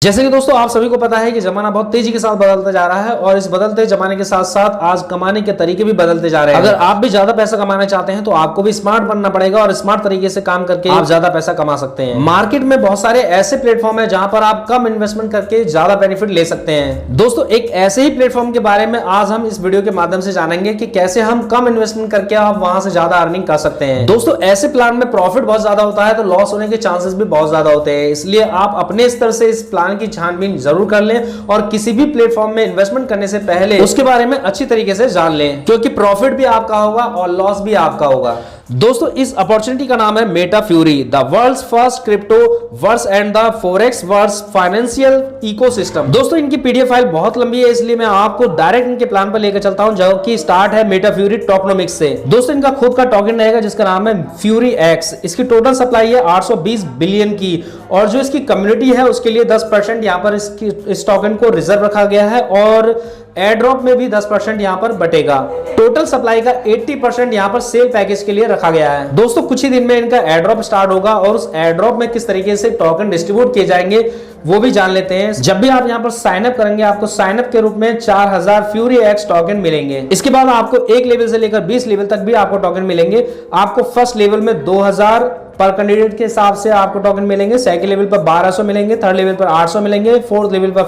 जैसे कि दोस्तों आप सभी को पता है कि जमाना बहुत तेजी के साथ बदलता जा रहा है और इस बदलते जमाने के साथ साथ आज कमाने के तरीके भी बदलते जा रहे हैं। अगर आप भी ज्यादा पैसा कमाना चाहते हैं तो आपको भी स्मार्ट बनना पड़ेगा और स्मार्ट तरीके से काम करके आप ज्यादा पैसा कमा सकते हैं। मार्केट में बहुत सारे ऐसे प्लेटफॉर्म है जहां पर आप कम इन्वेस्टमेंट करके ज्यादा बेनिफिट ले सकते हैं। दोस्तों एक ऐसे ही प्लेटफॉर्म के बारे में आज हम इस वीडियो के माध्यम से जानेंगे कि कैसे हम कम इन्वेस्टमेंट करके आप वहां से ज्यादा अर्निंग कर सकते हैं। दोस्तों ऐसे प्लान में प्रॉफिट बहुत ज्यादा होता है तो लॉस होने के चांसेस भी बहुत ज्यादा होते हैं, इसलिए आप अपने स्तर से इस प्लान की छानबीन जरूर कर लें और किसी भी प्लेटफॉर्म में इन्वेस्टमेंट करने से पहले उसके बारे में अच्छी तरीके से जान लें, क्योंकि प्रॉफिट भी आपका होगा और लॉस भी आपका होगा। दोस्तों इस अपॉर्चुनिटी का नाम है Meta Fury, the world's first crypto verse and the forex verse financial ecosystem. दोस्तों इनकी पीडीएफ फाइल बहुत लंबी है, इसलिए मैं आपको डायरेक्ट इनके प्लान पर लेकर चलता हूं, जो कि स्टार्ट है मेटा फ्यूरी टोकनोमिक्स से। दोस्तों इनका खुद का टोकन रहेगा जिसका नाम है फ्यूरी एक्स। इसकी टोटल सप्लाई है 820 बिलियन की और जो इसकी कम्युनिटी है उसके लिए 10% यहां पर इस टोकन को रिजर्व रखा गया है और एयर ड्रॉप में भी 10% यहां पर बटेगा। टोटल सप्लाई का 80% यहां पर सेल पैकेज के लिए रखा गया है। दोस्तों कुछ ही दिन में इनका एयर ड्रॉप स्टार्ट होगा और उस एयर ड्रॉप में किस तरीके से टोकन डिस्ट्रीब्यूट किए जाएंगे वो भी जान लेते हैं। जब भी आप यहां पर साइन अप करेंगे आपको साइन अप के रूप में 4000 फ्यूरी एक्स टोकन मिलेंगे। इसके बाद आपको 1 लेवल से लेकर 20 लेवल तक भी आपको टोकन मिलेंगे। आपको फर्स्ट लेवल में 2000 पर कैंडिडेट के हिसाब से आपको टोकन मिलेंगे, सेकंड लेवल पर 1200 मिलेंगे, थर्ड लेवल पर 800 मिलेंगे, फोर्थ लेवल पर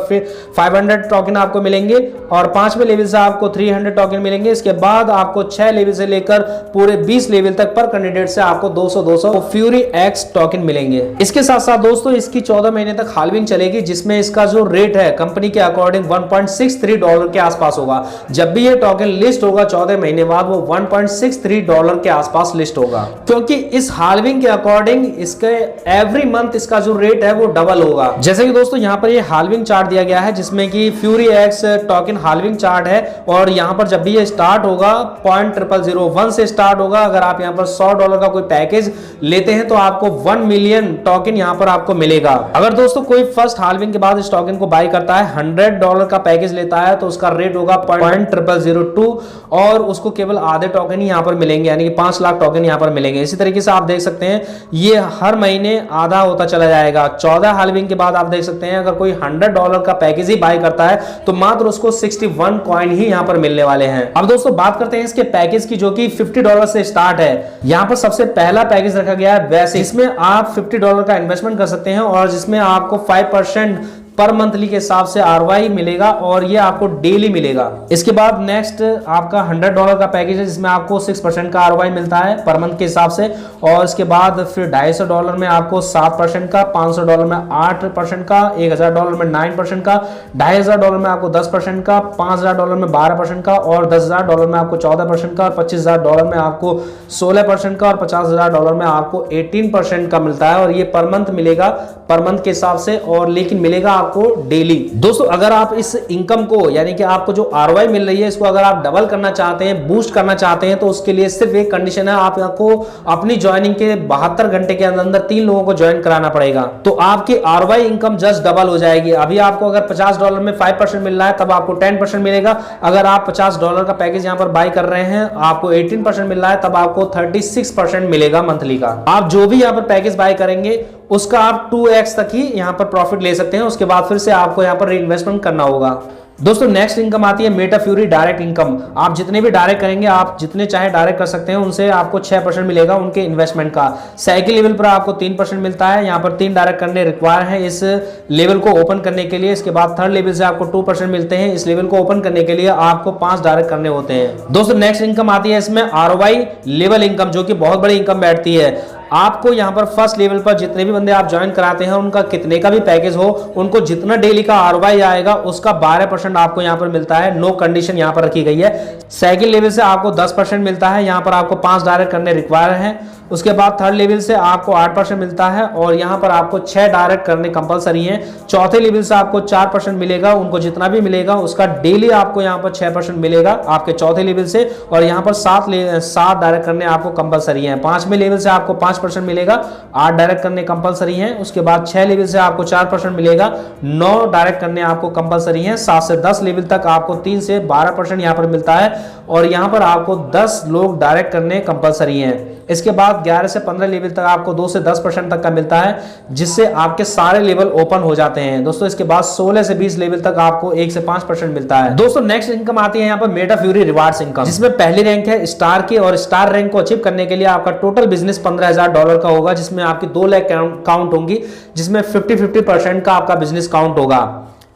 500 टोकन आपको मिलेंगे और पांचवें लेवल से आपको 300 टोकन मिलेंगे। इसके बाद आपको 6 लेवल से लेकर पूरे 20 लेवल तक पर कैंडिडेट से आपको 200 फ्यूरी एक्स टोकन मिलेंगे। इसके साथ साथ दोस्तों इसकी 14 महीने तक हाल्विंग चलेगी, जिसमें इसका जो रेट है कंपनी के अकॉर्डिंग $1.63 के आसपास होगा। जब भी ये टोकन लिस्ट होगा 14 महीने बाद वो $1.63 के आसपास लिस्ट होगा, क्योंकि इस हाल्विंग के अकॉर्डिंग इसके एवरी मंथ इसका जो रेट है वो डबल होगा। जैसे कि दोस्तों यहाँ पर ये हाल्विंग चार्ट दिया गया है जिसमें कि fury x token halving chart है और यहाँ पर जब भी ये स्टार्ट होगा 0.0001 से स्टार्ट होगा। अगर आप यहाँ पर $100 का कोई पैकेज लेते हैं तो आपको 1 मिलियन टोकन यहाँ पर आपको मिलेगा। अगर दोस्तों कोई फर्स्ट हाल्विंग के बाद इस टोकन को बाय करता है, $100 का पैकेज लेता है तो उसका रेट होगा 0.0002 और उसको केवल आधे टोकन ही यहाँ पर मिलेंगे, यानी कि 5 लाख टोकन यहाँ पर मिलेंगे। इसी तरीके से आप देख सकते हैं ये हर महीने आधा होता चला जाएगा। 14 हाल्विंग के बाद आप देख सकते हैं अगर कोई $100 का पैकेज ही बाय करता है तो मात्र उसको 61 कॉइन ही यहां पर मिलने वाले हैं। अब दोस्तों बात करते हैं इसके पैकेज की, जो कि $50 से स्टार्ट है। यहां पर सबसे पहला पैकेज रखा गया है बेसिक, इसमें आप $50 का इन्वेस्टमेंट कर सकते हैं और जिसमें आपको 5% पर मंथली के हिसाब से आरवाई मिलेगा और ये आपको डेली मिलेगा। इसके बाद नेक्स्ट आपका $100 का पैकेज है जिसमें आपको 6% का आरवाई मिलता है पर मंथ के हिसाब से और इसके बाद फिर $250 में आपको 7% का, $500 में 8% का, $1000 में 9% का, $2500 में आपको 10% का, $5000 में 12% का और $10000 में आपको 14% का और $25000 में आपको 16% का और $50000 में आपको 18% का मिलता है और ये पर मंथ मिलेगा, पर मंथ के हिसाब से, और लेकिन मिलेगा आपको डेली। दोस्तों अगर आप इस इनकम को यानी कि आपको जो आरवाई मिल रही है इसको अगर आप डबल करना चाहते हैं, बूस्ट करना चाहते हैं तो उसके लिए सिर्फ एक कंडीशन है, आपको अपनी ज्वाइनिंग के 72 घंटे के अंदर 3 लोगों को ज्वाइन कराना पड़ेगा तो आपकी आरवाई इनकम जस्ट डबल हो जाएगी। अभी आपको अगर $50 में 5% मिल रहा है तब आपको 10% मिलेगा। अगर आप $50 का पैकेज यहां पर बाय कर रहे हैं आपको 18% मिल रहा है तब आपको 36% मिलेगा मंथली का। आप जो भी यहां पर पैकेज बाय करेंगे उसका आप 2x तक ही यहां पर प्रॉफिट ले सकते हैं, उसके बाद फिर से आपको यहां पर रीइन्वेस्टमेंट करना होगा। दोस्तों नेक्स्ट इनकम आती है मेटा फ्यूरी डायरेक्ट इनकम। आप जितने भी डायरेक्ट करेंगे, आप जितने चाहे डायरेक्ट कर सकते हैं, उनसे आपको 6% मिलेगा उनके इन्वेस्टमेंट का। सेकंड लेवल पर आपको 3% मिलता है, यहाँ पर 3 डायरेक्ट करने रिक्वायर है इस लेवल को ओपन करने के लिए। इसके बाद थर्ड लेवल से आपको 2% मिलते हैं, इस लेवल को ओपन करने के लिए आपको 5 डायरेक्ट करने होते हैं। दोस्तों नेक्स्ट इनकम आती है इसमें आरवाई लेवल इनकम, जो कि बहुत बड़ी इनकम बैठती है। आपको यहां पर फर्स्ट लेवल पर जितने भी बंदे आप ज्वाइन कराते हैं उनका कितने का भी पैकेज हो, उनको जितना डेली का आरवाई आएगा उसका 12% आपको यहां पर मिलता है। नो कंडीशन यहां पर रखी गई है। सेकंड लेवल से आपको 10% मिलता है, यहां पर आपको 5 डायरेक्ट करने रिक्वायर है। उसके बाद थर्ड लेवल से आपको 8% मिलता है और यहां पर आपको 6 डायरेक्ट करने कंपलसरी है। चौथे लेवल से आपको 4% मिलेगा, उनको जितना भी मिलेगा उसका डेली आपको यहां पर 6% मिलेगा आपके चौथे लेवल से और यहां पर 7 डायरेक्ट करने आपको कंपलसरी है। 5वें लेवल से आपको 5% मिलेगा, 8 डायरेक्ट करने कंपलसरी है। उसके बाद 6 लेवल से आपको 4% मिलेगा, 9 डायरेक्ट करने आपको कंपलसरी है। 7 से 10 लेवल तक आपको 3 से 12% यहां पर मिलता है और यहां पर आपको 10 लोग डायरेक्ट करने कंपलसरी हैं। इसके बाद 11 से 15 लेवल तक आपको 2 से 10% तक का मिलता है, जिससे आपके सारे लेवल ओपन हो जाते हैं दोस्तों। इसके बाद 16 से 20 लेवल तक आपको 1 से 5% मिलता है दोस्तों। नेक्स्ट इनकम आती है यहाँ पर मेटा फ्यूरी रिवार्ड्स इनकम, जिसमें पहली रैंक है स्टार की, और स्टार रैंक को अचीव करने के लिए आपका टोटल बिजनेस $15,000 का होगा, जिसमें आपकी 2 लाख काउंट होंगी, जिसमें 50-50% का आपका बिजनेस काउंट होगा।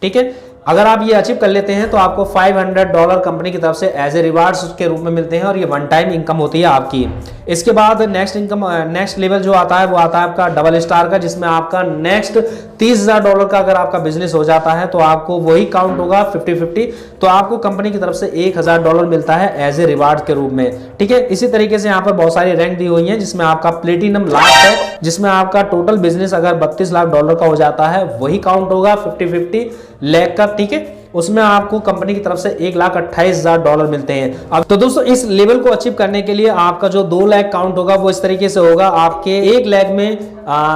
ठीक है, अगर आप ये अचीव कर लेते हैं तो आपको $500 कंपनी की तरफ से एज ए रिवार्ड्स के रूप में मिलते हैं, और ये वन टाइम इनकम होती है आपकी। इसके बाद नेक्स्ट लेवल जो आता है वो आता है आपका डबल स्टार का, जिसमें आपका नेक्स्ट $30,000 का अगर आपका बिजनेस हो जाता है तो आपको वही काउंट होगा 50-50, तो आपको कंपनी की तरफ से $1,000 मिलता है एज ए रिवार्ड के रूप में। ठीक है, इसी तरीके से यहाँ पर बहुत सारी रैंक दी हुई है, जिसमें आपका प्लेटिनम लास्ट है, जिसमें आपका टोटल बिजनेस अगर $32 लाख का हो जाता है वही काउंट होगा 50-50 लाख का। ठीक है, उसमें आपको कंपनी की तरफ से $1,28,000 मिलते हैं। अब तो दोस्तों इस लेवल को अचीव करने के लिए आपका जो 2 लाख काउंट होगा वो इस तरीके से होगा, आपके 1 लाख में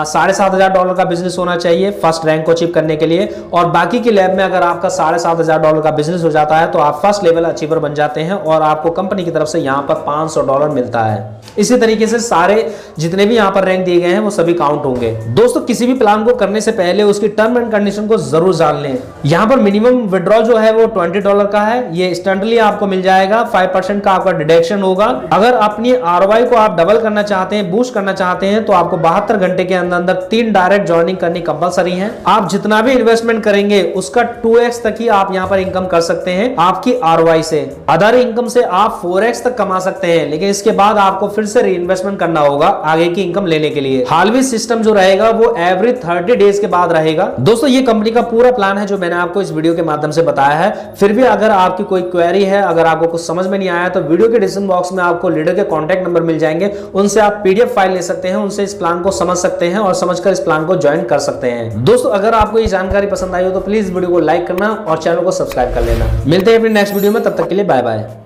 $7,500 का बिजनेस होना चाहिए फर्स्ट रैंक को अचीव करने के लिए, और बाकी के लैब में अगर आपका $7,500 का बिजनेस हो जाता है तो आप फर्स्ट लेवल अचीवर बन जाते हैं, और आपको कंपनी की तरफ से यहाँ पर $500 मिलता है। इसी तरीके से सारे जितने भी यहाँ पर रैंक दिए गए हैं वो सभी काउंट होंगे दोस्तों। किसी भी प्लान को करने से पहले उसकी टर्म एंड कंडीशन को जरूर जान लें। यहाँ पर मिनिमम विड्रॉल जो है वो $20 का है, ये इंस्टेंटली आपको मिल जाएगा, 5% का आपका डिडक्शन होगा। अगर अपनी ROI को आप डबल करना चाहते हैं, बूस्ट करना चाहते हैं, तो आपको 72 घंटे के अंदर 3 डायरेक्ट ज्वाइनिंग करनी कंपलसरी है। आप जितना भी इन्वेस्टमेंट करेंगे उसका 2x तक ही आप यहाँ पर इनकम कर सकते हैं आपकी ROI से। अदर इनकम से आप 4x तक कमा सकते हैं, लेकिन इसके बाद आपको फिर से रीइन्वेस्टमेंट करना होगा आगे की इनकम लेने के लिए। हालवी सिस्टम जो रहेगा वो एवरी 30 डेज के बाद रहेगा दोस्तों। ये कंपनी का पूरा प्लान है जो मैंने आपको इस वीडियो के माध्यम से बताया है। फिर भी अगर आपकी कोई क्वेरी है, अगर आपको कुछ समझ में नहीं आया, तो वीडियो के डिस्क्रिप्शन बॉक्स में आपको लीडर के कॉन्टैक्ट नंबर मिल जाएंगे, उनसे आप PDF फाइल ले सकते हैं, उनसे इस प्लान को समझ सकते हैं और समझकर इस प्लान को ज्वाइन कर सकते हैं। दोस्तों अगर आपको ये जानकारी पसंद आई हो तो प्लीज वीडियो को लाइक करना और चैनल को सब्सक्राइब कर लेना। मिलते हैं अपने नेक्स्ट वीडियो में, तब तक के लिए बाय बाय।